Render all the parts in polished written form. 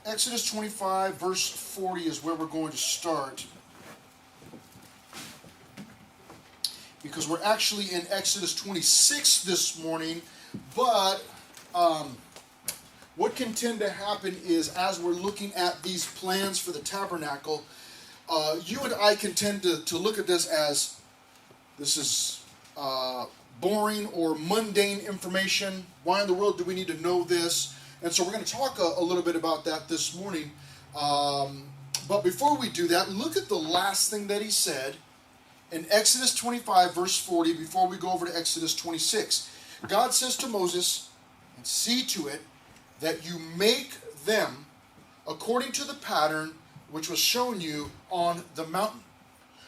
Exodus 25, verse 40 is where we're going to start. Because we're actually in Exodus 26 this morning, but what can tend to happen is as we're looking at these plans for the tabernacle, you and I can tend to look at this as this is boring or mundane information. Why in the world do we need to know this? And so we're going to talk a little bit about that this morning. But before we do that, look at the last thing that he said in Exodus 25, verse 40, before we go over to Exodus 26. God says to Moses, "And see to it that you make them according to the pattern which was shown you on the mountain."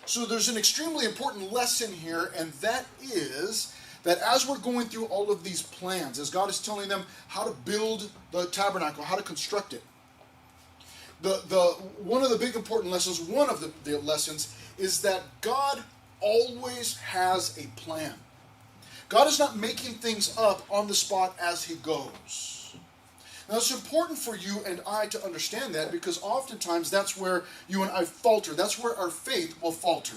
So there's an extremely important lesson here, and that is that as we're going through all of these plans, as God is telling them how to build the tabernacle, how to construct it, one of the big important lessons, one of the lessons, is that God always has a plan. God is not making things up on the spot as he goes. Now it's important for you and I to understand that, because oftentimes that's where you and I falter. That's where our faith will falter.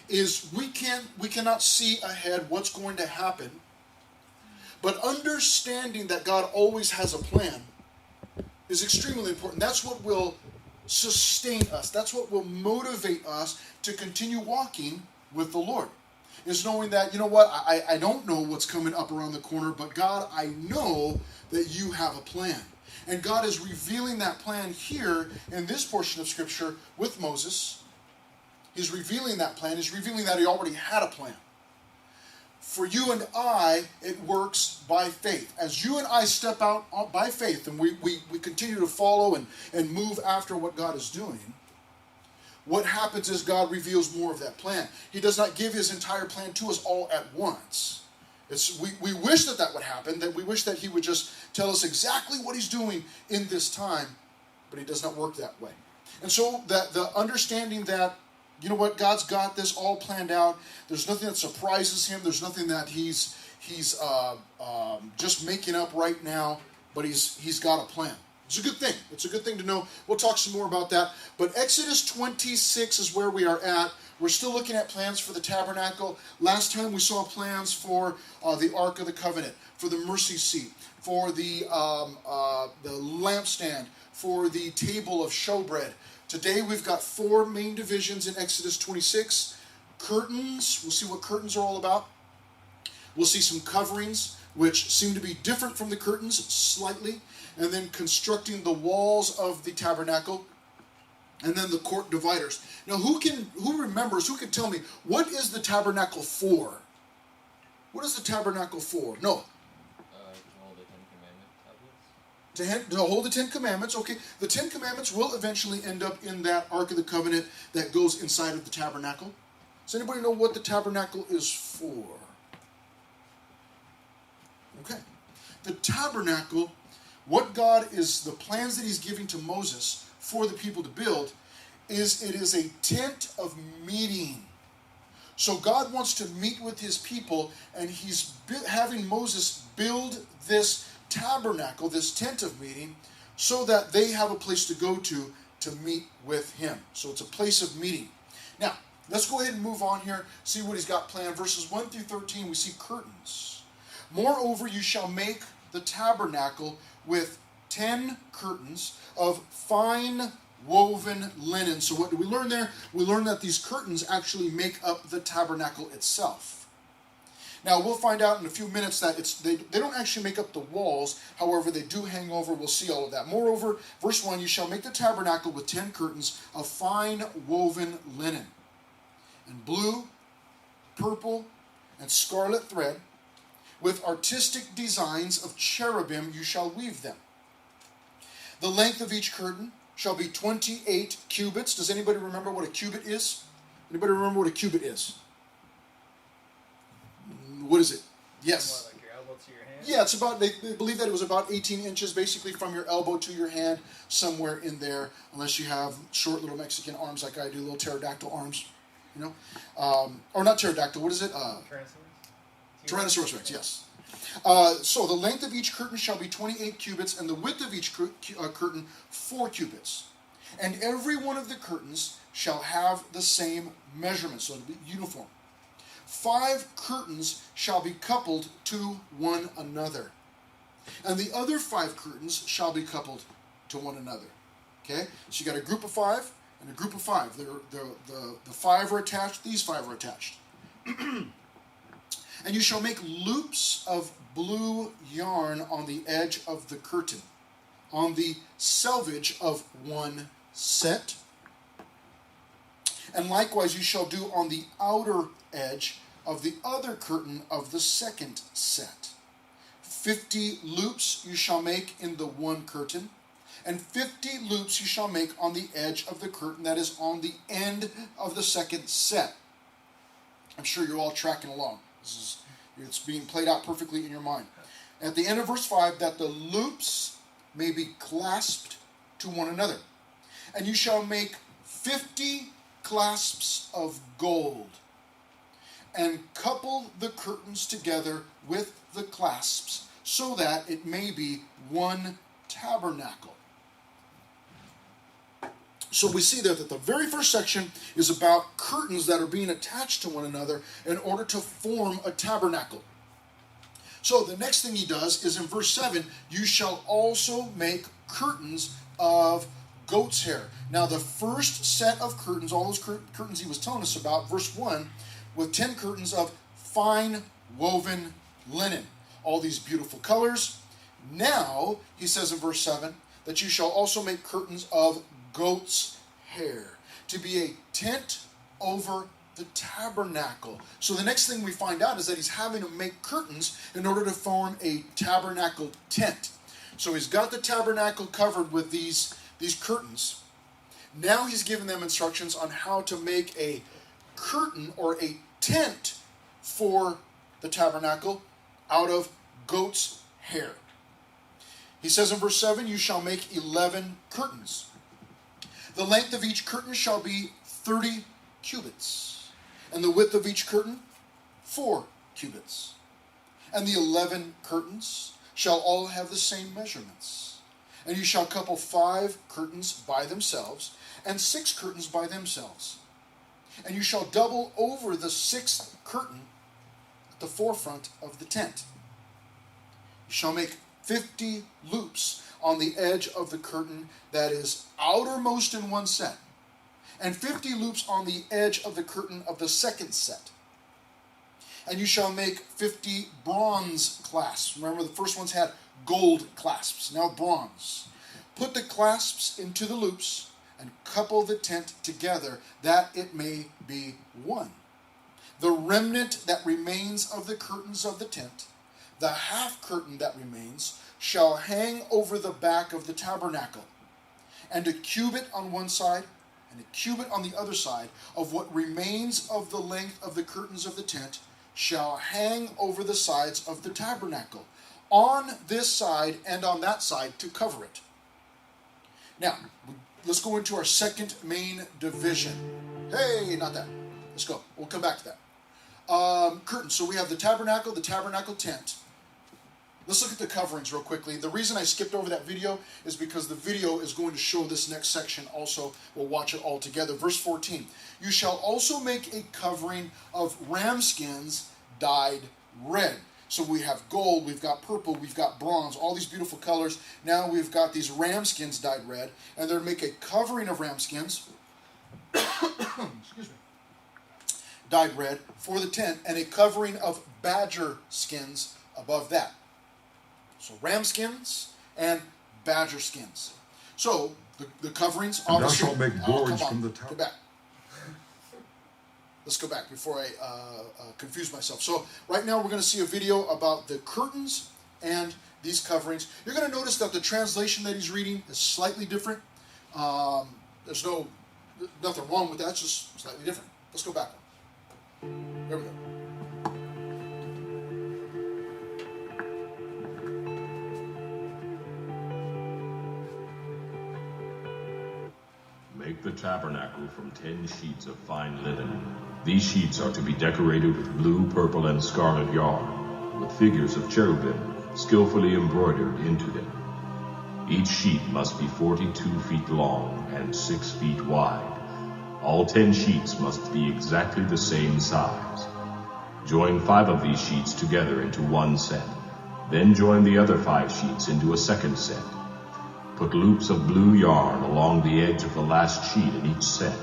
Is we cannot see ahead what's going to happen. But understanding that God always has a plan is extremely important. That's what will sustain us. That's what will motivate us to continue walking with the Lord. Is knowing that, you know what, I don't know what's coming up around the corner, but God, I know that you have a plan. And God is revealing that plan here in this portion of Scripture with Moses. He's revealing that plan. He's revealing that he already had a plan. For you and I, it works by faith. As you and I step out by faith and we continue to follow and move after what God is doing, what happens is God reveals more of that plan. He does not give his entire plan to us all at once. We wish that would happen, that we wish that he would just tell us exactly what he's doing in this time, but he does not work that way. And so that the understanding that, you know what, God's got this all planned out. There's nothing that surprises him. There's nothing that he's just making up right now, but he's got a plan. It's a good thing. It's a good thing to know. We'll talk some more about that. But Exodus 26 is where we are at. We're still looking at plans for the tabernacle. Last time we saw plans for the Ark of the Covenant, for the mercy seat, for the lampstand, for the table of showbread. Today we've got 4 main divisions in Exodus 26. Curtains. We'll see what curtains are all about. We'll see some coverings, which seem to be different from the curtains slightly. And then constructing the walls of the tabernacle, and then the court dividers. Now, who remembers, who can tell me, what is the tabernacle for? What is the tabernacle for? No. To hold the 10 Commandment tablets. To hold the 10 Commandments, okay. The 10 Commandments will eventually end up in that Ark of the Covenant that goes inside of the tabernacle. Does anybody know what the tabernacle is for? Okay. The tabernacle, what God is, the plans that he's giving to Moses for the people to build, it is a tent of meeting. So God wants to meet with his people, and he's having Moses build this tabernacle, this tent of meeting, so that they have a place to go to meet with him. So it's a place of meeting. Now, let's go ahead and move on here, see what he's got planned. Verses 1 through 13, we see curtains. Moreover, you shall make the tabernacle with 10 curtains of fine woven linen. So what do we learn there? We learn that these curtains actually make up the tabernacle itself. Now we'll find out in a few minutes that they don't actually make up the walls. However, they do hang over. We'll see all of that. Moreover, verse 1, you shall make the tabernacle with 10 curtains of fine woven linen, and blue, purple, and scarlet thread. With artistic designs of cherubim you shall weave them. The length of each curtain shall be 28 cubits. Does anybody remember what a cubit is? Anybody remember what a cubit is? What is it? Yes. What, like your elbow to your hand? Yeah, it's about, they believe that it was about 18 inches, basically from your elbow to your hand, somewhere in there, unless you have short little Mexican arms like I do, little pterodactyl arms, you know? Or not pterodactyl, what is it? Tyrannosaurus? Tyrannosaurus Rex, yes. So the length of each curtain shall be 28 cubits, and the width of each curtain 4 cubits. And every one of the curtains shall have the same measurement, so it'll be uniform. 5 curtains shall be coupled to one another, and the other 5 curtains shall be coupled to one another. Okay, so you got a group of 5 and a group of 5. The 5 are attached. These 5 are attached. And you shall make loops of blue yarn on the edge of the curtain, on the selvage of one set. And likewise you shall do on the outer edge of the other curtain of the second set. 50 loops you shall make in the one curtain, and 50 loops you shall make on the edge of the curtain that is on the end of the second set. I'm sure you're all tracking along. It's being played out perfectly in your mind. At the end of verse 5, that the loops may be clasped to one another. And you shall make 50 clasps of gold, and couple the curtains together with the clasps, so that it may be one tabernacle. So we see there that the very first section is about curtains that are being attached to one another in order to form a tabernacle. So the next thing he does is in verse 7, you shall also make curtains of goat's hair. Now the first set of curtains, all those curtains he was telling us about, verse 1, with 10 curtains of fine woven linen. All these beautiful colors. Now, he says in verse 7, that you shall also make curtains of goat's hair, to be a tent over the tabernacle. So the next thing we find out is that he's having to make curtains in order to form a tabernacle tent. So he's got the tabernacle covered with these curtains. Now he's giving them instructions on how to make a curtain or a tent for the tabernacle out of goat's hair. He says in verse 7, you shall make 11 curtains. The length of each curtain shall be 30 cubits, and the width of each curtain 4 cubits. And the 11 curtains shall all have the same measurements. And you shall couple 5 curtains by themselves, and 6 curtains by themselves. And you shall double over the 6th curtain at the forefront of the tent. You shall make 50 loops on the edge of the curtain that is outermost in one set, and 50 loops on the edge of the curtain of the second set. And you shall make 50 bronze clasps. Remember, the first ones had gold clasps, now bronze. Put the clasps into the loops and couple the tent together, that it may be one. The remnant that remains of the curtains of the tent, the half curtain that remains, shall hang over the back of the tabernacle, and a cubit on one side and a cubit on the other side of what remains of the length of the curtains of the tent shall hang over the sides of the tabernacle, on this side and on that side, to cover it. Now, let's go into our second main division. Hey, not that. Let's go. We'll come back to that. Curtains. So we have the tabernacle tent. Let's look at the coverings real quickly. The reason I skipped over that video is because the video is going to show this next section also. We'll watch it all together. Verse 14. You shall also make a covering of ram skins dyed red. So we have gold, we've got purple, we've got bronze, all these beautiful colors. Now we've got these ram skins dyed red, and they're going to make a covering of ram skins, excuse me, dyed red for the tent, and a covering of badger skins above that. So ram skins and badger skins. So the coverings obviously. And thou shalt make boards from the top. Go back. Let's go back before I confuse myself. So right now we're going to see a video about the curtains and these coverings. You're going to notice that the translation that he's reading is slightly different. There's nothing wrong with that. It's just slightly different. Let's go back. There we go. Make the tabernacle from 10 sheets of fine linen. These sheets are to be decorated with blue, purple, and scarlet yarn. with figures of cherubim skillfully embroidered into them. Each sheet must be 42 feet long and 6 feet wide. All 10 sheets must be exactly the same size. Join 5 of these sheets together into one set. Then join the other 5 sheets into a second set. Put loops of blue yarn along the edge of the last sheet in each set.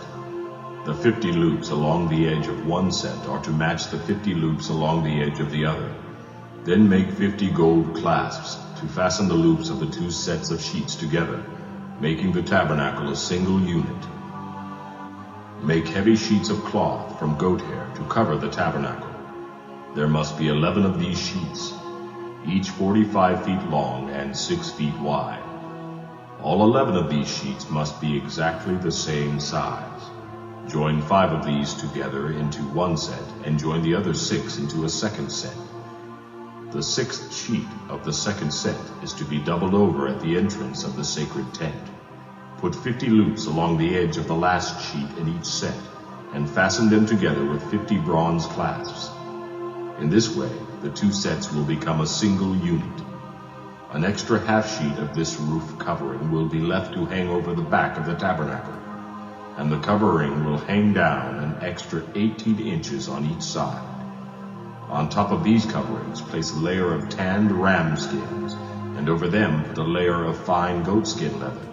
The 50 loops along the edge of one set are to match the 50 loops along the edge of the other. Then make 50 gold clasps to fasten the loops of the 2 sets of sheets together, making the tabernacle a single unit. Make heavy sheets of cloth from goat hair to cover the tabernacle. There must be 11 of these sheets, each 45 feet long and 6 feet wide. All 11 of these sheets must be exactly the same size. Join 5 of these together into one set and join the other 6 into a second set. The 6th sheet of the second set is to be doubled over at the entrance of the sacred tent. Put 50 loops along the edge of the last sheet in each set and fasten them together with 50 bronze clasps. In this way, the 2 sets will become a single unit. An extra half sheet of this roof covering will be left to hang over the back of the tabernacle, and the covering will hang down an extra 18 inches on each side. On top of these coverings, place a layer of tanned ram skins, and over them put a layer of fine goatskin leather.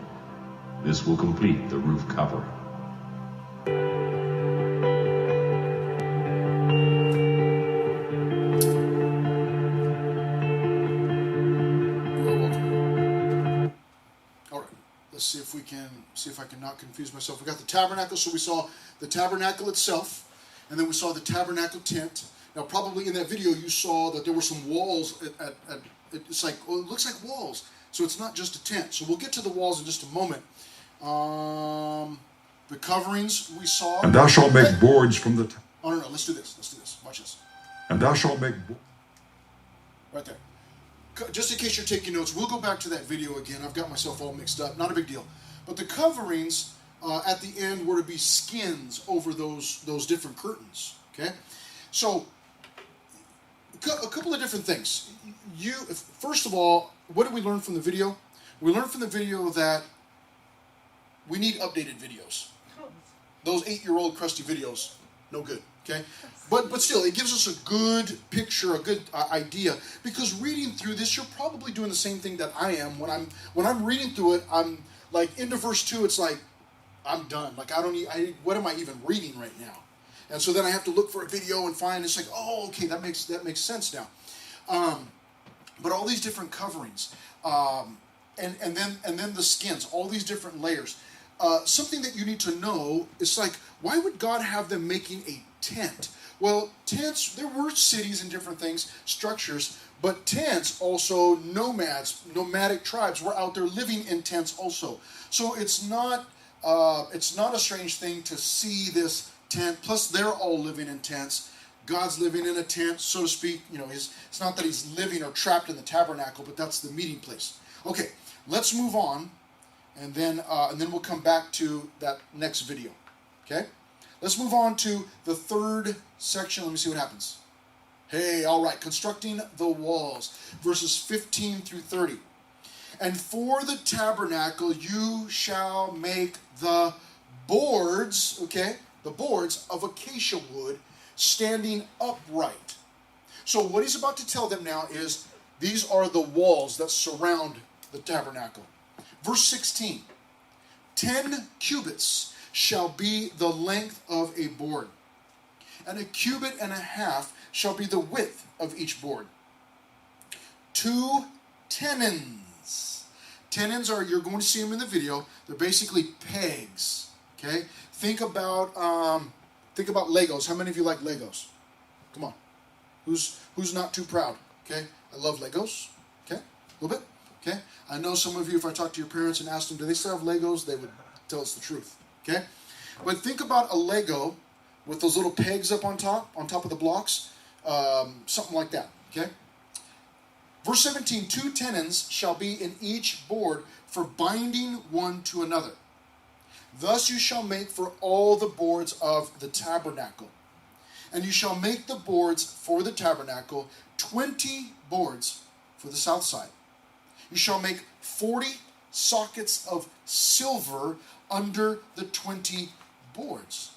This will complete the roof covering. Let's see if I can not confuse myself. We got the tabernacle, so we saw the tabernacle itself, and then we saw the tabernacle tent. Now, probably in that video, you saw that there were some walls. It's like, well, it looks like walls, so it's not just a tent. So we'll get to the walls in just a moment. The coverings we saw. And thou shalt make boards from the. Oh no! Let's do this. Let's do this. Watch this. And thou shalt make. Right there. Just in case you're taking notes, we'll go back to that video again. I've got myself all mixed up. Not a big deal. But the coverings at the end were to be skins over those different curtains. Okay, so a couple of different things. First of all, what did we learn from the video? We learned from the video that we need updated videos. Those 8-year-old crusty videos, no good. Okay, but still, it gives us a good picture, a good idea. Because reading through this, you're probably doing the same thing that I am. When I'm reading through it, I'm like into verse 2. It's like I'm done. Like what am I even reading right now? And so then I have to look for a video and find. It's like, oh, okay, that makes sense now. But all these different coverings, and then the skins, all these different layers. Something that you need to know is like, why would God have them making a tent? Well, tents, there were cities and different things, structures, but tents also, nomadic tribes were out there living in tents also. So it's not a strange thing to see this tent. Plus, they're all living in tents. God's living in a tent, so to speak. You know, it's not that he's living or trapped in the tabernacle, but that's the meeting place. Okay, let's move on, and then we'll come back to that next video. Okay, let's move on to the third section. Let me see what happens. Hey, all right, constructing the walls, verses 15 through 30. And for the tabernacle you shall make the boards, okay, the boards of acacia wood, standing upright. So what he's about to tell them now is these are the walls that surround the tabernacle. Verse 16, 10 cubits shall be the length of a board, and 1.5 cubits shall be the width of each board. 2 tenons. Tenons are, you're going to see them in the video, they're basically pegs. Okay? Think about Legos. How many of you like Legos? Come on. Who's not too proud? Okay? I love Legos. Okay? A little bit? Okay? I know some of you, if I talk to your parents and ask them, do they still have Legos? They would tell us the truth. Okay? But think about a Lego with those little pegs up on top of the blocks. Something like that. Okay? Verse 17, 2 tenons shall be in each board for binding one to another. Thus you shall make for all the boards of the tabernacle. And you shall make the boards for the tabernacle 20 boards for the south side. You shall make 40 sockets of silver under the 20 boards.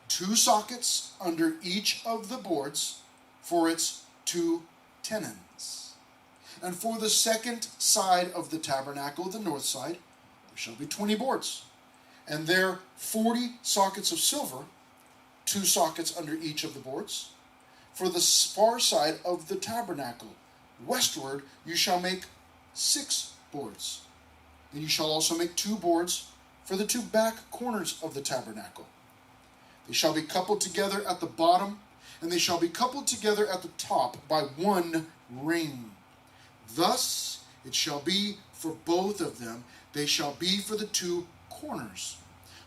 2 sockets under each of the boards for its 2 tenons. And for the second side of the tabernacle, the north side, there shall be 20 boards. And there 40 sockets of silver, 2 sockets under each of the boards. For the far side of the tabernacle, westward, you shall make 6 boards. And you shall also make 2 boards for the 2 back corners of the tabernacle. They shall be coupled together at the bottom, and they shall be coupled together at the top by 1 ring. Thus it shall be for both of them. They shall be for the 2 corners.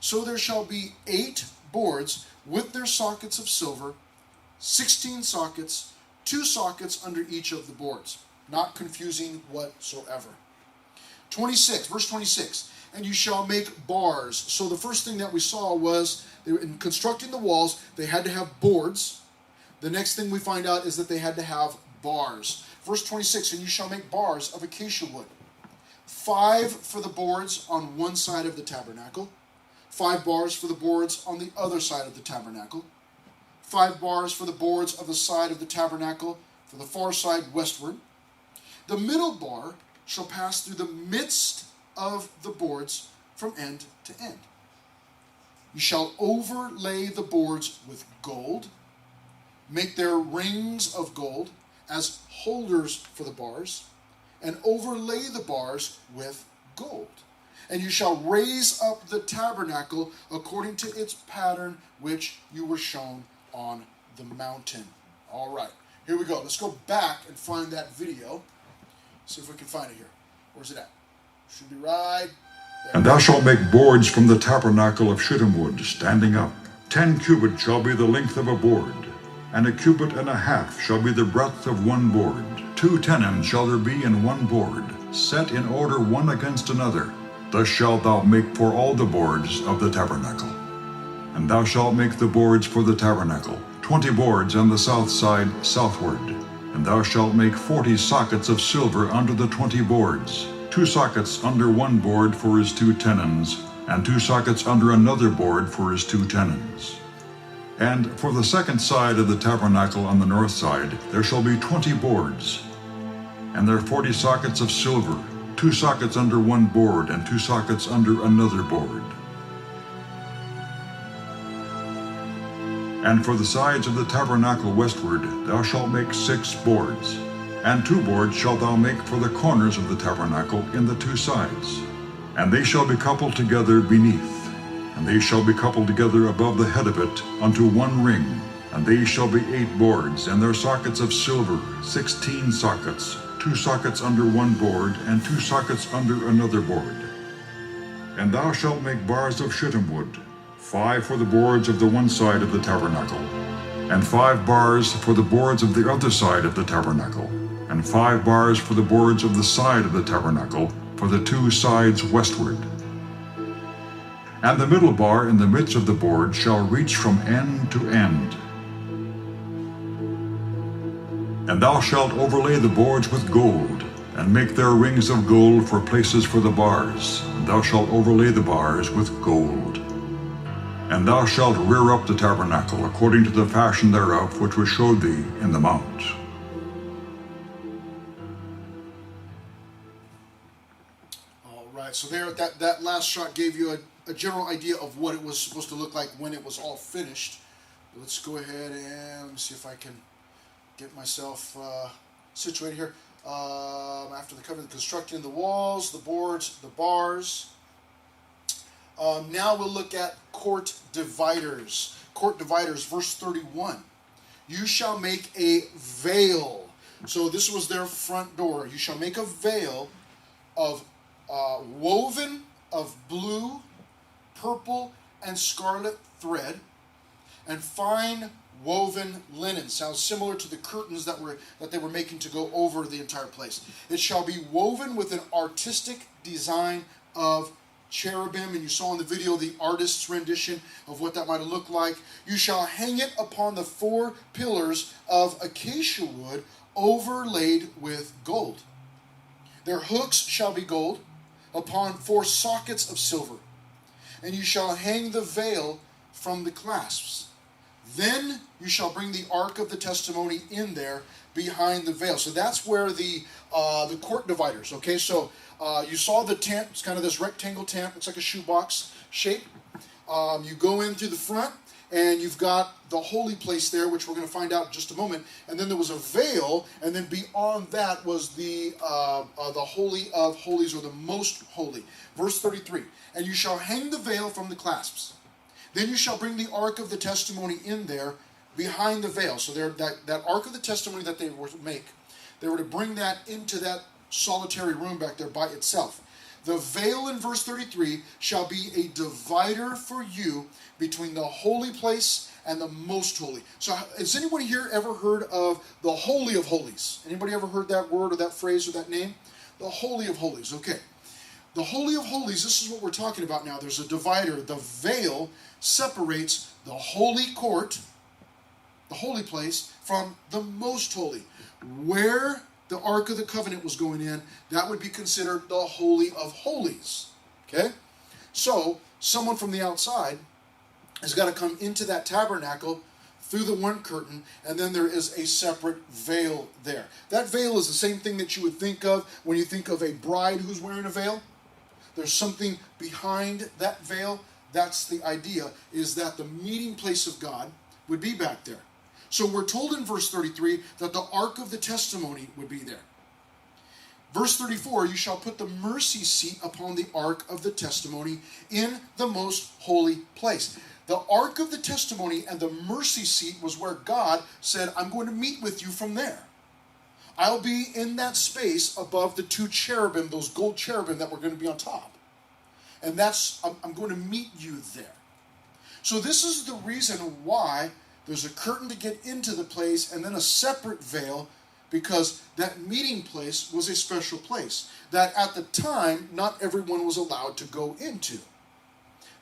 So there shall be 8 boards with their sockets of silver, 16 sockets, 2 sockets under each of the boards. Not confusing whatsoever. 26, verse 26. And you shall make bars. So the first thing that we saw was, in constructing the walls, they had to have boards. The next thing we find out is that they had to have bars. Verse 26, and you shall make bars of acacia wood. 5 for the boards on one side of the tabernacle. 5 bars for the boards on the other side of the tabernacle. 5 bars for the boards of the side of the tabernacle for the far side westward. The middle bar shall pass through the midst of the boards from end to end. You shall overlay the boards with gold, make their rings of gold as holders for the bars, and overlay the bars with gold. And you shall raise up the tabernacle according to its pattern which you were shown on the mountain. All right, here we go. Let's go back and find that video. See if we can find it here. Where's it at? Should be right there. And thou shalt make boards from the tabernacle of shittim wood, standing up. 10 cubits shall be the length of a board, and 1.5 cubits shall be the breadth of one board. 2 tenons shall there be in one board, set in order one against another. Thus shalt thou make for all the boards of the tabernacle. And thou shalt make the boards for the tabernacle, 20 boards on the south side southward. And thou shalt make 40 sockets of silver under the 20 boards, 2 sockets under one board for his 2 tenons, and 2 sockets under another board for his 2 tenons. And for the second side of the tabernacle on the north side there shall be 20 boards, and there 40 sockets of silver, 2 sockets under one board, and 2 sockets under another board. And for the sides of the tabernacle westward thou shalt make 6 boards, and 2 boards shalt thou make for the corners of the tabernacle in the 2 sides. And they shall be coupled together beneath, and they shall be coupled together above the head of it unto one ring. And they shall be 8 boards, and their sockets of silver, 16 sockets, 2 sockets under one board, and 2 sockets under another board. And thou shalt make bars of shittim wood, 5 for the boards of the one side of the tabernacle, and 5 bars for the boards of the other side of the tabernacle, and 5 bars for the boards of the side of the tabernacle, for the 2 sides westward. And the middle bar in the midst of the board shall reach from end to end. And thou shalt overlay the boards with gold, and make their rings of gold for places for the bars. And thou shalt overlay the bars with gold. And thou shalt rear up the tabernacle according to the fashion thereof which was showed thee in the mount. All right, so there, that last shot gave you a general idea of what it was supposed to look like when it was all finished. Let's go ahead and let me see if I can get myself situated here. After the covering, constructing the walls, the boards, the bars. Now we'll look at court dividers. Court dividers, verse 31. You shall make a veil. So this was their front door. You shall make a veil of woven of blue, purple, and scarlet thread, and fine woven linen. Sounds similar to the curtains that they were making to go over the entire place. It shall be woven with an artistic design of cherubim, and you saw in the video the artist's rendition of what that might have looked like. You shall hang it upon the 4 pillars of acacia wood overlaid with gold. Their hooks shall be gold, upon 4 sockets of silver. And you shall hang the veil from the clasps. Then you shall bring the ark of the testimony in there behind the veil. So that's where the court dividers. Okay, so you saw the tent. It's kind of this rectangle tent. It's like a shoebox shape. You go in through the front, and you've got the holy place there, which we're going to find out in just a moment. And then there was a veil, and then beyond that was the holy of holies, or the most holy. Verse 33. And you shall hang the veil from the clasps. Then you shall bring the ark of the testimony in there behind the veil. So there, that ark of the testimony that they were to make, they were to bring that into that solitary room back there by itself. The veil in verse 33 shall be a divider for you between the holy place and the most holy. So has anybody here ever heard of the Holy of Holies? Anybody ever heard that word or that phrase or that name? The Holy of Holies, okay. The Holy of Holies, this is what we're talking about now. There's a divider. The veil separates the holy court, the holy place, from the most holy. Where the Ark of the Covenant was going in, that would be considered the Holy of Holies. Okay? So, someone from the outside has got to come into that tabernacle through the one curtain, and then there is a separate veil there. That veil is the same thing that you would think of when you think of a bride who's wearing a veil. There's something behind that veil. That's the idea, is that the meeting place of God would be back there. So we're told in verse 33 that the ark of the testimony would be there. Verse 34, you shall put the mercy seat upon the ark of the testimony in the most holy place. The ark of the testimony and the mercy seat was where God said, I'm going to meet with you from there. I'll be in that space above the 2 cherubim, those gold cherubim that were going to be on top. And I'm going to meet you there. So this is the reason why there's a curtain to get into the place and then a separate veil, because that meeting place was a special place that at the time not everyone was allowed to go into.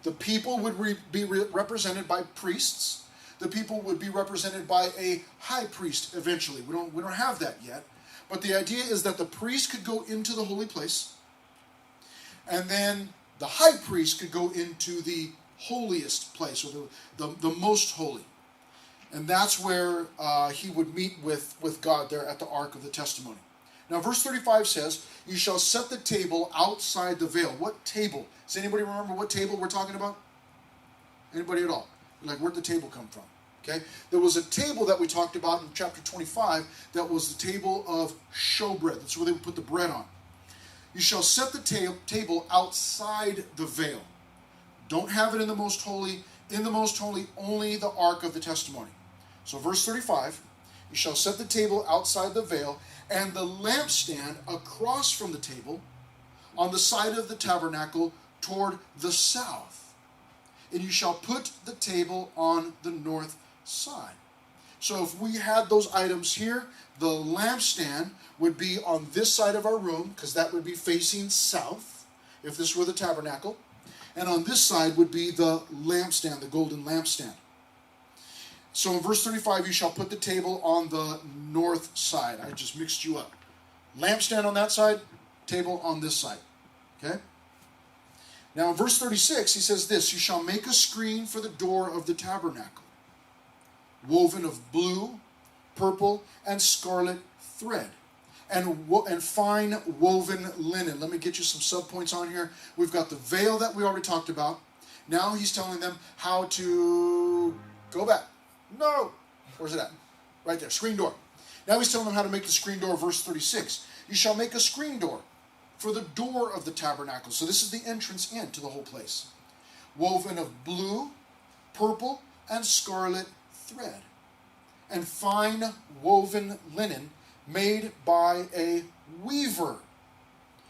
The people would be represented by priests. The people would be represented by a high priest eventually. We don't have that yet. But the idea is that the priest could go into the holy place, and then the high priest could go into the holiest place, or the most holy. And that's where he would meet with God there at the Ark of the Testimony. Now verse 35 says, you shall set the table outside the veil. What table? Does anybody remember what table we're talking about? Anybody at all? Like, where'd the table come from? Okay, there was a table that we talked about in chapter 25 that was the table of showbread. That's where they would put the bread on. You shall set the table outside the veil. Don't have it in the most holy. In the most holy, only the ark of the testimony. So verse 35, you shall set the table outside the veil, and the lampstand across from the table on the side of the tabernacle toward the south. And you shall put the table on the north side. So if we had those items here, the lampstand would be on this side of our room, because that would be facing south, if this were the tabernacle. And on this side would be the lampstand, the golden lampstand. So in verse 35, you shall put the table on the north side. I just mixed you up. Lampstand on that side, table on this side. Okay? Now in verse 36, he says this, you shall make a screen for the door of the tabernacle, woven of blue, purple, and scarlet thread, and fine woven linen. Let me get you some subpoints on here. We've got the veil that we already talked about. Now he's telling them how to go back. No! Where's it at? Right there, screen door. Now he's telling them how to make the screen door, verse 36. You shall make a screen door for the door of the tabernacle. So this is the entrance in to the whole place. Woven of blue, purple, and scarlet thread, and fine woven linen made by a weaver.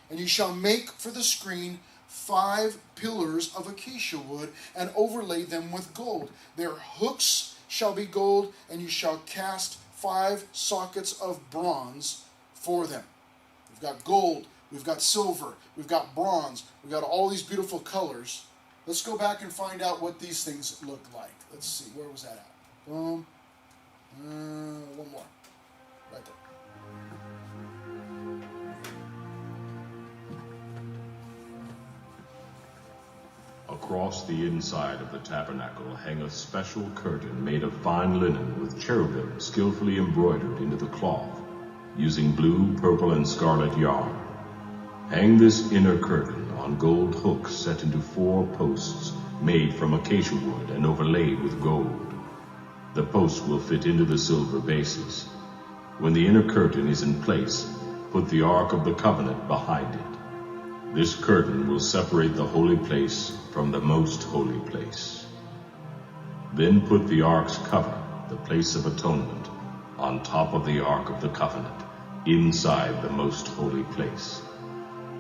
And you shall make for the screen 5 pillars of acacia wood, and overlay them with gold. Their hooks shall be gold, and you shall cast 5 sockets of bronze for them. We've got gold, we've got silver, we've got bronze, we've got all these beautiful colors. Let's go back and find out what these things look like. Let's see, where was that at? Boom. One more. Right there. Across the inside of the tabernacle hang a special curtain made of fine linen with cherubim skillfully embroidered into the cloth, using blue, purple, and scarlet yarn. Hang this inner curtain on gold hooks set into 4 posts made from acacia wood and overlaid with gold. The posts will fit into the silver bases. When the inner curtain is in place, put the Ark of the Covenant behind it. This curtain will separate the holy place from the most holy place. Then put the Ark's cover, the place of atonement, on top of the Ark of the Covenant, inside the most holy place.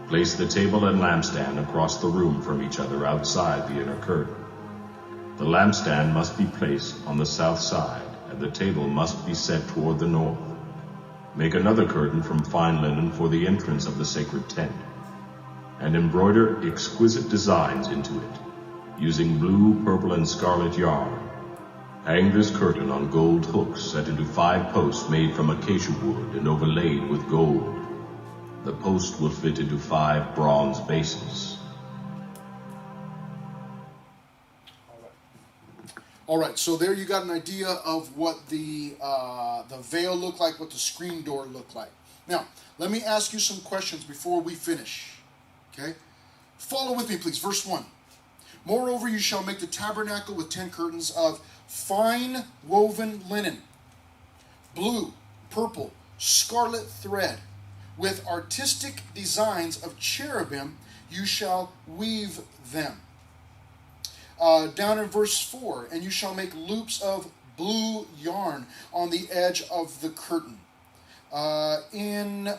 Place the table and lampstand across the room from each other outside the inner curtain. The lampstand must be placed on the south side, and the table must be set toward the north. Make another curtain from fine linen for the entrance of the sacred tent, and embroider exquisite designs into it, using blue, purple, and scarlet yarn. Hang this curtain on gold hooks set into 5 posts made from acacia wood and overlaid with gold. The post will fit into 5 bronze bases. All right, so there you got an idea of what the veil looked like, what the screen door looked like. Now, let me ask you some questions before we finish. Okay? Follow with me, please. Verse 1. Moreover, you shall make the tabernacle with 10 curtains of fine woven linen, blue, purple, scarlet thread, with artistic designs of cherubim, you shall weave them. Down in verse 4, and you shall make loops of blue yarn on the edge of the curtain. In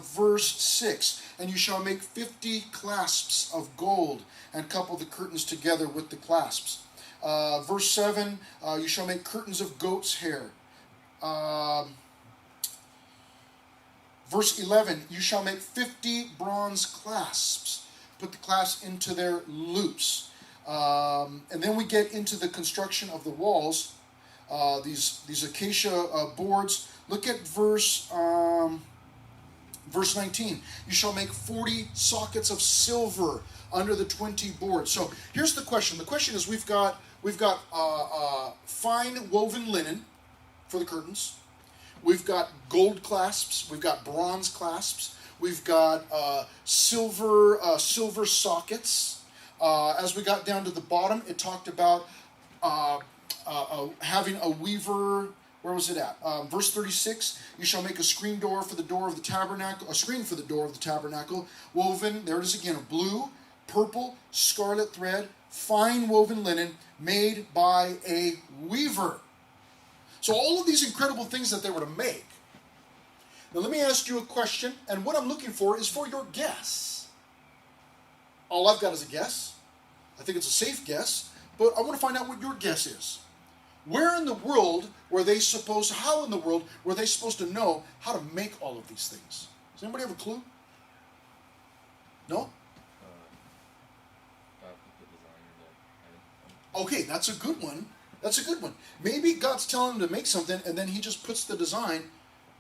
verse 6, and you shall make 50 clasps of gold and couple the curtains together with the clasps. Verse 7, you shall make curtains of goat's hair. Verse 11, you shall make 50 bronze clasps. Put the clasps into their loops. And then we get into the construction of the walls. These acacia boards. Look at verse 19. You shall make 40 sockets of silver under the 20 boards. So here's the question. The question is, we've got fine woven linen for the curtains. We've got gold clasps. We've got bronze clasps. We've got silver sockets. As we got down to the bottom, it talked about having a weaver. Where was it at? Verse 36, you shall make a screen door for the door of the tabernacle, a screen for the door of the tabernacle, woven, there it is again, of blue, purple, scarlet thread, fine woven linen, made by a weaver. So all of these incredible things that they were to make. Now let me ask you a question, and what I'm looking for is for your guess. All I've got is a guess. I think it's a safe guess, but I want to find out what your guess is. How in the world were they supposed to know how to make all of these things? Does anybody have a clue? No? Okay, that's a good one. That's a good one. Maybe God's telling them to make something, and then he just puts the design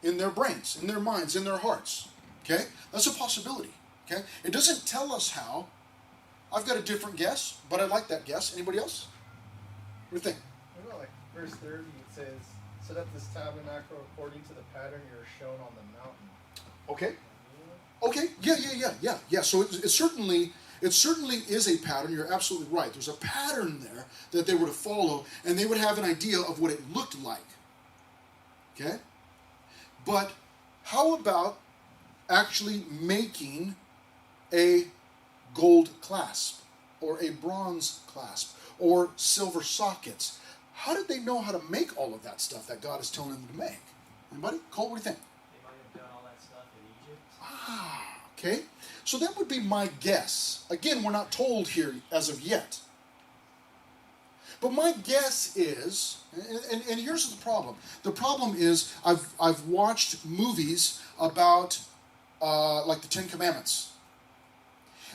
in their brains, in their minds, in their hearts. Okay? That's a possibility. Okay? It doesn't tell us how. I've got a different guess, but I like that guess. Anybody else? What do you think? Verse 30, it says, set up this tabernacle according to the pattern you are shown on the mountain. Okay. Okay. Yeah. So it certainly is a pattern. You're absolutely right. There's a pattern there that they were to follow, and they would have an idea of what it looked like. Okay? But how about actually making a gold clasp, or a bronze clasp, or silver sockets? How did they know how to make all of that stuff that God is telling them to make? Anybody? Cole, what do you think? They might have done all that stuff in Egypt. Okay. So that would be my guess. Again, we're not told here as of yet. But my guess is, and here's the problem. The problem is I've watched movies about like the Ten Commandments.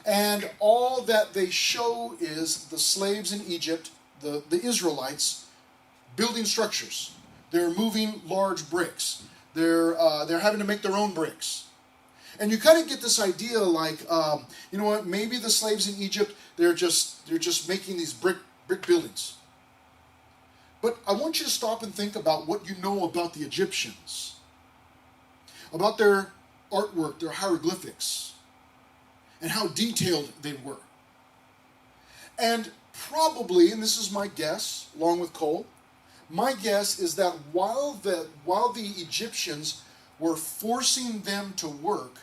And all that they show is the slaves in Egypt, the Israelites, building structures. They're moving large bricks. They're having to make their own bricks. And you kind of get this idea like, you know what, maybe the slaves in Egypt, they're just making these brick buildings. But I want you to stop and think about what you know about the Egyptians, about their artwork, their hieroglyphics, and how detailed they were. And probably, and this is my guess, along with Cole, my guess is that while the Egyptians were forcing them to work,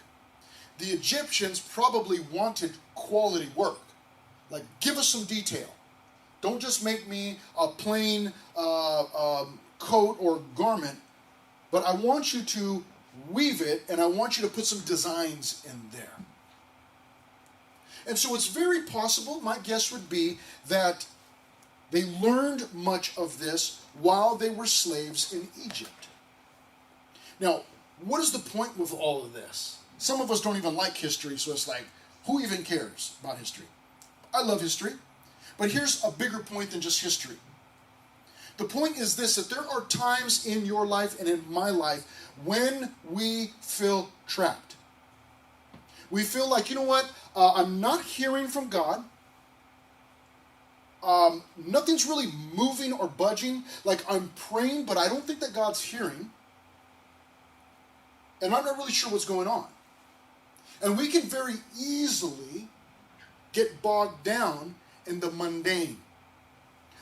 the Egyptians probably wanted quality work. Like, give us some detail. Don't just make me a plain coat or garment, but I want you to weave it, and I want you to put some designs in there. And so it's very possible, my guess would be, that they learned much of this while they were slaves in Egypt. Now, what is the point with all of this? Some of us don't even like history, so it's like, who even cares about history? I love history, but here's a bigger point than just history. The point is this, that there are times in your life and in my life when we feel trapped. We feel like, you know what, I'm not hearing from God. Nothing's really moving or budging. Like, I'm praying, but I don't think that God's hearing. And I'm not really sure what's going on. And we can very easily get bogged down in the mundane.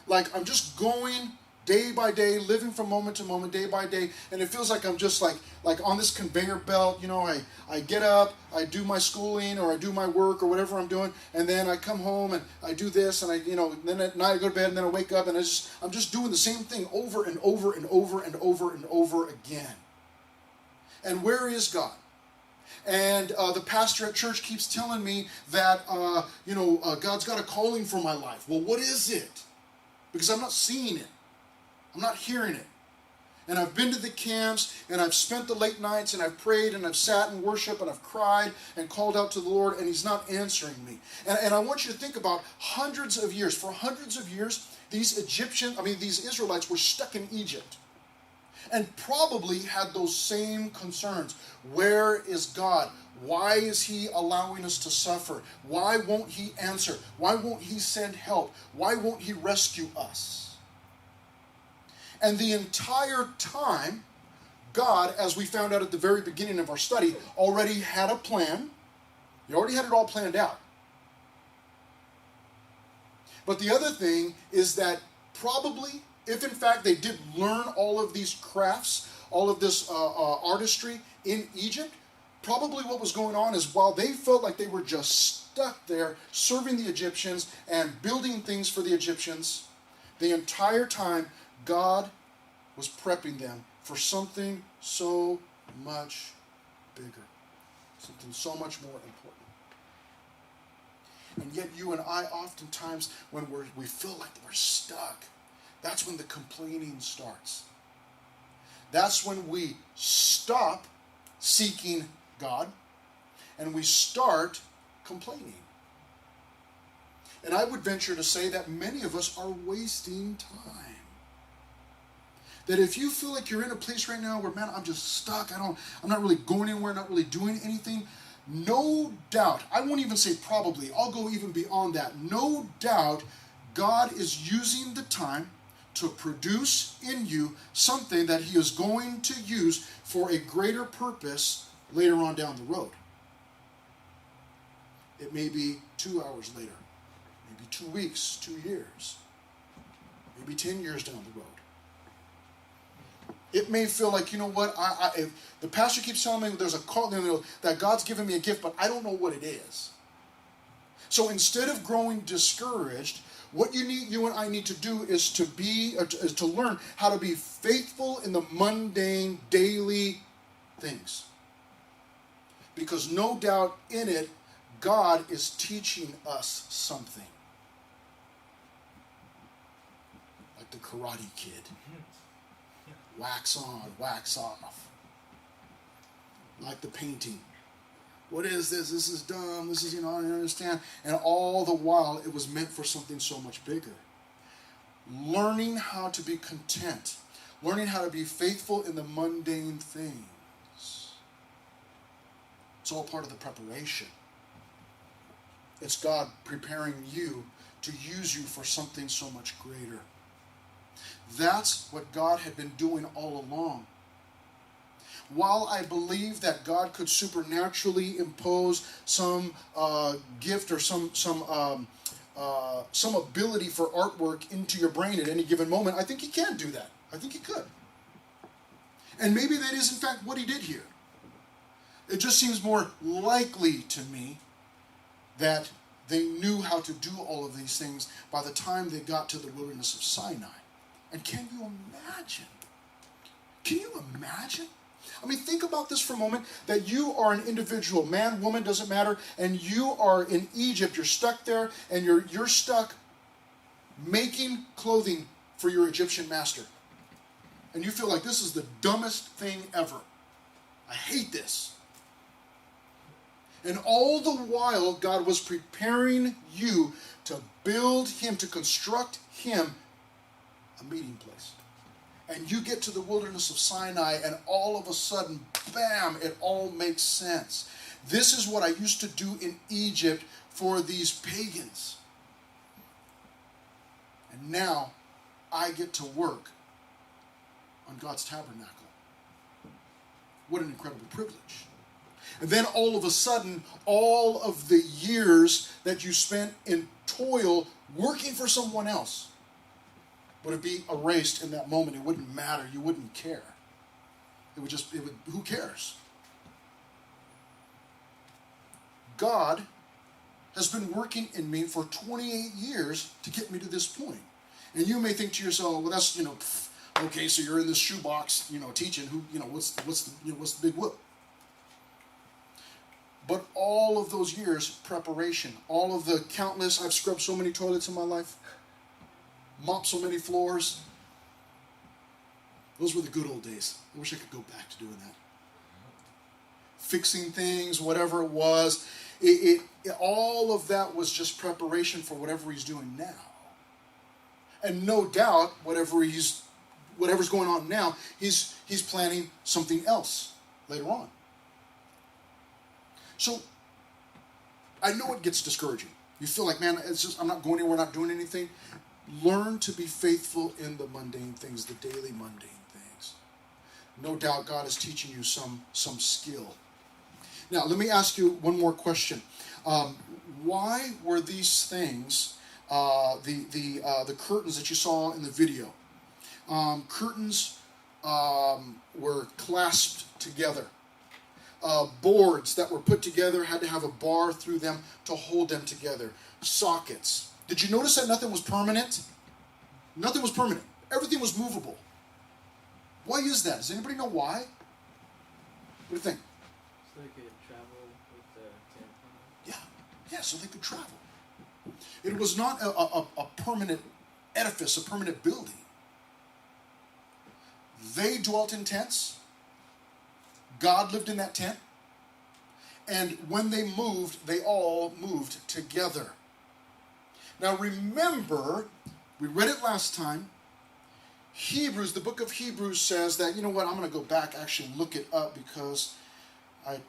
Like, I'm just going day by day, living from moment to moment, day by day, and it feels like I'm just like on this conveyor belt. You know, I get up, I do my schooling, or I do my work, or whatever I'm doing, and then I come home and I do this, and then at night I go to bed, and then I wake up, and I'm just doing the same thing over and over and over and over and over again. And where is God? And the pastor at church keeps telling me that God's got a calling for my life. Well, what is it? Because I'm not seeing it. I'm not hearing it. And I've been to the camps, and I've spent the late nights, and I've prayed, and I've sat in worship, and I've cried and called out to the Lord, and He's not answering me. And I want you to think about hundreds of years. For hundreds of years, these Israelites were stuck in Egypt. And probably had those same concerns. Where is God? Why is He allowing us to suffer? Why won't He answer? Why won't He send help? Why won't He rescue us? And the entire time, God, as we found out at the very beginning of our study, already had a plan. He already had it all planned out. But the other thing is that probably, if in fact they did learn all of these crafts, all of this artistry in Egypt, probably what was going on is while they felt like they were just stuck there serving the Egyptians and building things for the Egyptians, the entire time God was prepping them for something so much bigger, something so much more important. And yet you and I oftentimes, when we feel like we're stuck, that's when the complaining starts. That's when we stop seeking God and we start complaining. And I would venture to say that many of us are wasting time. That if you feel like you're in a place right now where, man, I'm just stuck, I'm not really going anywhere, not really doing anything, no doubt, I won't even say probably, I'll go even beyond that. No doubt, God is using the time to produce in you something that He is going to use for a greater purpose later on down the road. It may be 2 hours later, maybe 2 weeks, 2 years, maybe 10 years down the road. It may feel like, you know what, if the pastor keeps telling me there's a call, that God's given me a gift, but I don't know what it is. So instead of growing discouraged, what you and I need to do is to learn how to be faithful in the mundane, daily things. Because no doubt in it, God is teaching us something. Like the Karate Kid. Wax on, wax off. Like the painting. What is this? This is dumb. This is, I don't understand. And all the while, it was meant for something so much bigger. Learning how to be content. Learning how to be faithful in the mundane things. It's all part of the preparation. It's God preparing you to use you for something so much greater. That's what God had been doing all along. While I believe that God could supernaturally impose some gift or some ability for artwork into your brain at any given moment, I think He can do that. I think He could. And maybe that is in fact what He did here. It just seems more likely to me that they knew how to do all of these things by the time they got to the wilderness of Sinai. And can you imagine? Can you imagine? I mean, think about this for a moment, that you are an individual, man, woman, doesn't matter, and you are in Egypt, you're stuck there, and you're stuck making clothing for your Egyptian master. And you feel like this is the dumbest thing ever. I hate this. And all the while, God was preparing you to build Him, to construct Him a meeting place. And you get to the wilderness of Sinai, and all of a sudden, bam, it all makes sense. This is what I used to do in Egypt for these pagans. And now, I get to work on God's tabernacle. What an incredible privilege. And then all of a sudden, all of the years that you spent in toil working for someone else would be erased in that moment. It wouldn't matter. You wouldn't care. Who cares? God has been working in me for 28 years to get me to this point. And you may think to yourself, well, that's, okay, so you're in this shoebox, teaching, what's the big whoop? But all of those years, preparation, all of the countless, I've scrubbed so many toilets in my life, mopped so many floors. Those were the good old days. I wish I could go back to doing that. Fixing things, whatever it was. All of that was just preparation for whatever He's doing now. And no doubt, whatever's going on now, He's planning something else later on. So, I know it gets discouraging. You feel like, man, I'm not going anywhere, not doing anything. Learn to be faithful in the mundane things, the daily mundane things. No doubt God is teaching you some skill. Now, let me ask you one more question. Why were these things, the curtains that you saw in the video, curtains were clasped together. Boards that were put together had to have a bar through them to hold them together. Sockets. Did you notice that nothing was permanent? Nothing was permanent. Everything was movable. Why is that? Does anybody know why? What do you think? So they could travel with the tent. Yeah, so they could travel. It was not a permanent edifice, a permanent building. They dwelt in tents. God lived in that tent. And when they moved, they all moved together. Now remember, we read it last time. Hebrews, the book of Hebrews says that, I'm going to go back, actually look it up because I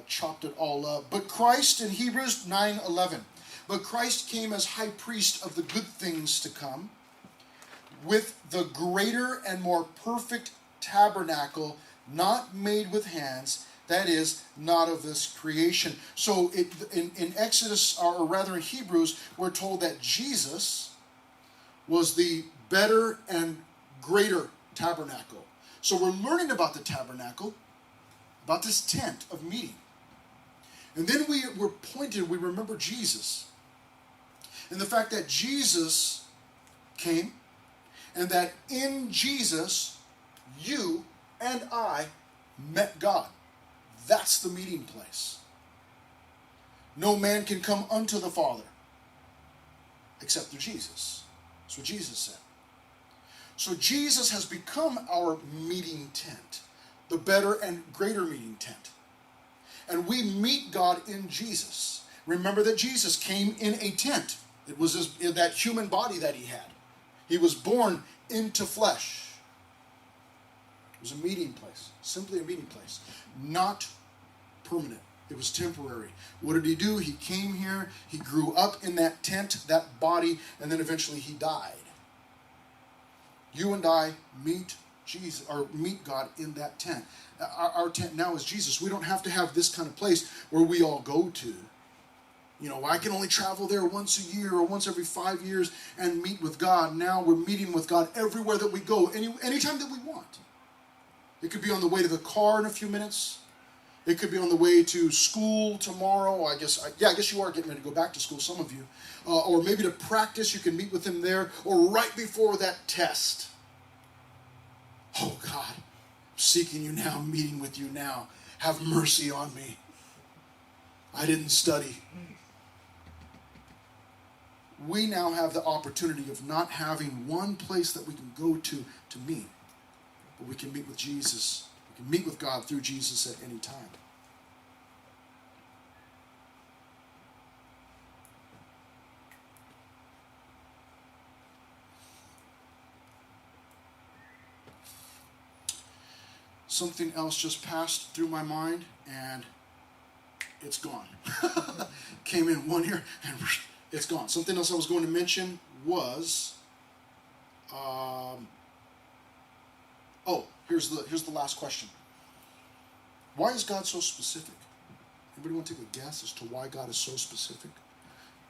chopped it all up. But Christ, in Hebrews 9:11, but Christ came as high priest of the good things to come, with the greater and more perfect tabernacle, not made with hands, that is, not of this creation. So in Exodus, or rather in Hebrews, we're told that Jesus was the better and greater tabernacle. So we're learning about the tabernacle, about this tent of meeting. And then we remember Jesus. And the fact that Jesus came, and that in Jesus, you and I met God. That's the meeting place. No man can come unto the Father except through Jesus. That's what Jesus said. So Jesus has become our meeting tent, the better and greater meeting tent. And we meet God in Jesus. Remember that Jesus came in a tent. It was that human body that he had. He was born into flesh. It was a meeting place, simply a meeting place, not permanent. It was temporary. What did he do? He came here, he grew up in that tent, that body, and then eventually he died. You and I meet Jesus, or meet God in that tent. Our tent now is Jesus. We don't have to have this kind of place where we all go to. You know, I can only travel there once a year or once every 5 years and meet with God. Now we're meeting with God everywhere that we go, anytime that we want. It could be on the way to the car in a few minutes. It could be on the way to school tomorrow. I guess you are getting ready to go back to school, some of you. Or maybe to practice, you can meet with him there. Or right before that test. Oh God, I'm seeking you now, meeting with you now. Have mercy on me. I didn't study. We now have the opportunity of not having one place that we can go to meet. But we can meet with Jesus. We can meet with God through Jesus at any time. Something else just passed through my mind, and it's gone. Came in one ear, and it's gone. Something else I was going to mention was... here's the last question. Why is God so specific? Anybody want to take a guess as to why God is so specific?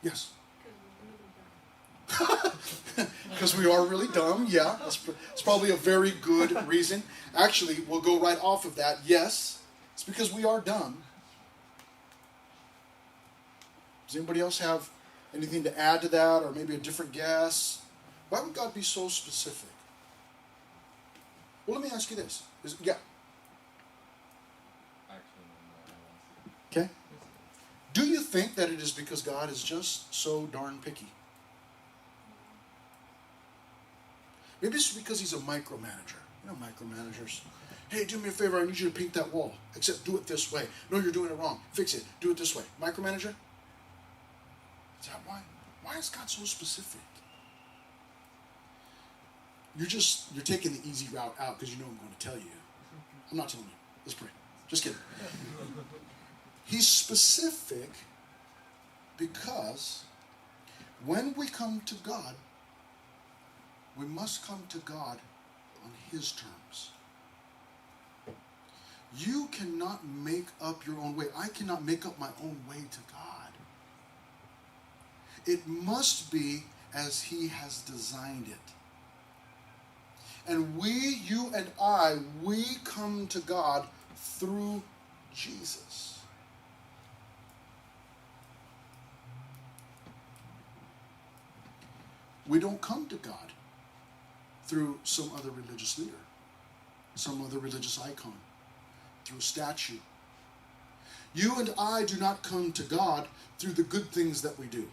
Yes? Because we are really dumb, yeah. It's probably a very good reason. Actually, we'll go right off of that. Yes, it's because we are dumb. Does anybody else have anything to add to that, or maybe a different guess? Why would God be so specific? Well, let me ask you this. Okay. Do you think that it is because God is just so darn picky? Maybe it's because he's a micromanager. You know micromanagers. Hey, do me a favor, I need you to paint that wall. Except do it this way. No, you're doing it wrong. Fix it. Do it this way. Micromanager? Is that why? Why is God so specific? You're taking the easy route out because you know I'm going to tell you. I'm not telling you. Let's pray. Just kidding. He's specific because when we come to God, we must come to God on his terms. You cannot make up your own way. I cannot make up my own way to God. It must be as he has designed it. And you and I, we come to God through Jesus. We don't come to God through some other religious leader, some other religious icon, through a statue. You and I do not come to God through the good things that we do.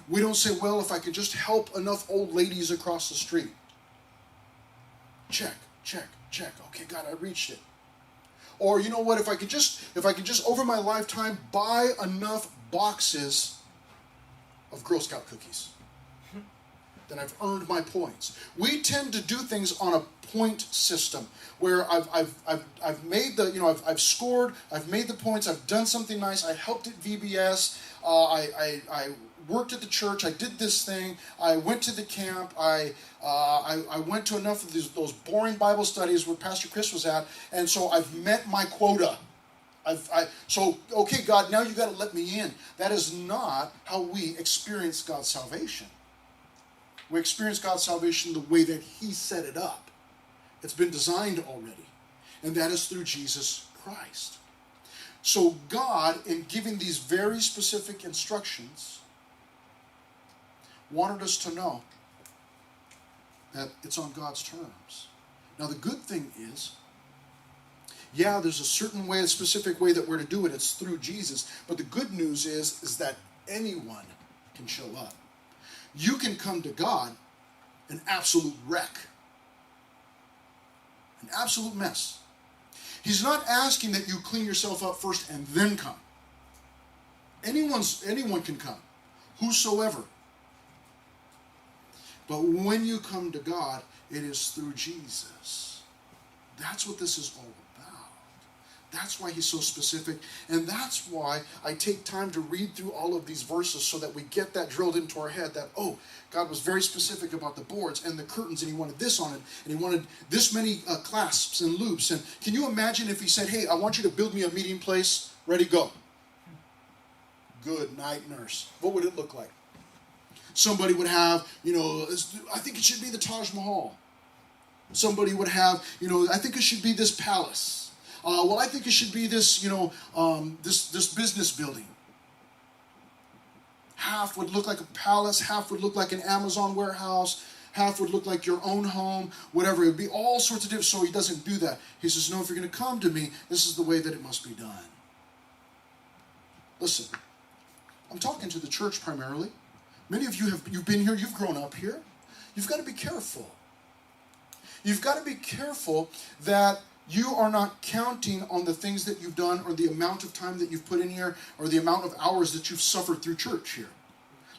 We don't say, well, if I could just help enough old ladies across the street. Check, check, check. Okay, God, I reached it. Or you know what, if I could just over my lifetime buy enough boxes of Girl Scout cookies, then I've earned my points. We tend to do things on a point system where I've made the, I've scored, I've made the points, I've done something nice, I helped at VBS, I worked at the church, I did this thing, I went to the camp, I went to enough of those boring Bible studies where Pastor Chris was at, and so I've met my quota. So, okay, God, now you got to let me in. That is not how we experience God's salvation. We experience God's salvation the way that he set it up. It's been designed already, and that is through Jesus Christ. So God, in giving these very specific instructions, wanted us to know that it's on God's terms. Now, the good thing is, yeah, there's a certain way, a specific way that we're to do it. It's through Jesus. But the good news is that anyone can show up. You can come to God an absolute wreck. An absolute mess. He's not asking that you clean yourself up first and then come. Anyone can come, whosoever. But when you come to God, it is through Jesus. That's what this is all about. That's why he's so specific, and that's why I take time to read through all of these verses so that we get that drilled into our head that, oh, God was very specific about the boards and the curtains, and he wanted this on it, and he wanted this many clasps and loops. And can you imagine if he said, hey, I want you to build me a meeting place, ready, go. Good night, nurse. What would it look like? Somebody would have, I think it should be the Taj Mahal. Somebody would have, I think it should be this palace. I think it should be this, this business building. Half would look like a palace, half would look like an Amazon warehouse, half would look like your own home, whatever. It would be all sorts of different. So he doesn't do that. He says, no, if you're going to come to me, this is the way that it must be done. Listen, I'm talking to the church primarily. Many of you you've been here, you've grown up here. You've got to be careful. You've got to be careful that you are not counting on the things that you've done or the amount of time that you've put in here or the amount of hours that you've suffered through church here.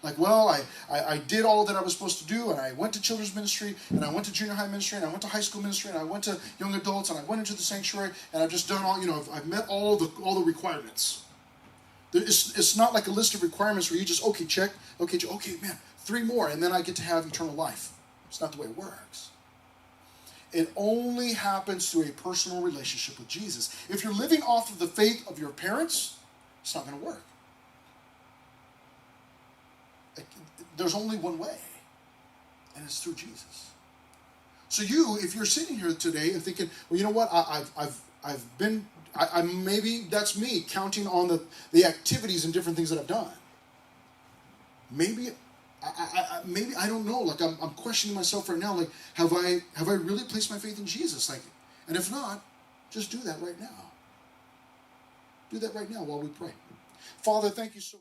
Like, well, I did all that I was supposed to do, and I went to children's ministry, and I went to junior high ministry, and I went to high school ministry, and I went to young adults, and I went into the sanctuary, and I've just done all, I've met all the requirements. It's not like a list of requirements where you just, okay, man, 3 more, and then I get to have eternal life. It's not the way it works. It only happens through a personal relationship with Jesus. If you're living off of the faith of your parents, it's not going to work. There's only one way, and it's through Jesus. So if you're sitting here today and thinking, well, you know what, maybe that's me counting on the activities and different things that I've done. Maybe I don't know. Like I'm questioning myself right now. Like, have I really placed my faith in Jesus? Like, and if not, just do that right now. Do that right now while we pray. Father, thank you so much.